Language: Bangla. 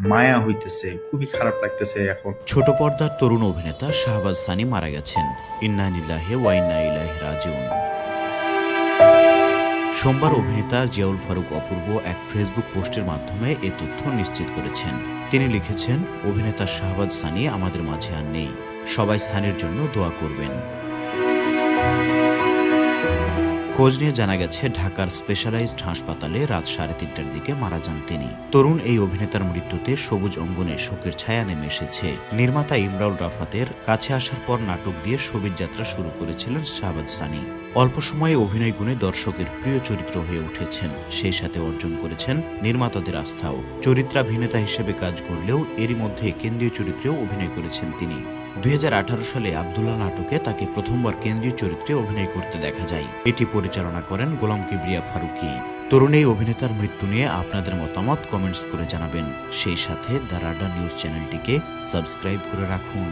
মায়া হইতেছে, খুবই খারাপ লাগতেছে এখন। ছোট পর্দার তরুণ অভিনেতা শাহবাজ সানি মারা গেছেন। ইন্না লিল্লাহি ওয়া ইন্না ইলাইহি রাজিউন। সোমবার অভিনেতা জিয়াউল ফারুক অপূর্ব এক ফেসবুক পোস্টের মাধ্যমে এ তথ্য নিশ্চিত করেছেন। তিনি লিখেছেন, অভিনেতা শাহবাজ সানি আমাদের মাঝে আর নেই, সবাই সানির জন্য দোয়া করবেন। খোঁজ নিয়ে জানা গেছে, ঢাকার স্পেশালাইজড হাসপাতালে রাত 3:30টার দিকে মারা যান তিনি। তরুণ এই অভিনেতার মৃত্যুতে সবুজ অঙ্গনে শোকের ছায়া নেমে এসেছে। নির্মাতা ইমরাউল রাফাতের কাছে আসার পর নাটক দিয়ে সবিজ যাত্রা শুরু করেছিলেন শাহবাজ সানি। অল্প সময়ে অভিনয় গুণে দর্শকের প্রিয় চরিত্র হয়ে উঠেছেন, সেই সাথে অর্জন করেছেন নির্মাতাদের আস্থাও। চরিত্রাভিনেতা হিসেবে কাজ করলেও এরই মধ্যে কেন্দ্রীয় চরিত্রেও অভিনয় করেছেন তিনি। 2018 সালে আব্দুল্লাহ নাটকে তাকে প্রথমবার কেন্দ্রীয় চরিত্রে অভিনয় করতে দেখা যায়। এটি পরিচালনা করেন গোলাম কিবরিয়া ফারুকী। তরুণ এই অভিনেতার মৃত্যু নিয়ে আপনাদের মতামত কমেন্টস করে জানাবেন। সেই সাথে দ্য রাডার নিউজ চ্যানেলটিকে সাবস্ক্রাইব করে রাখুন।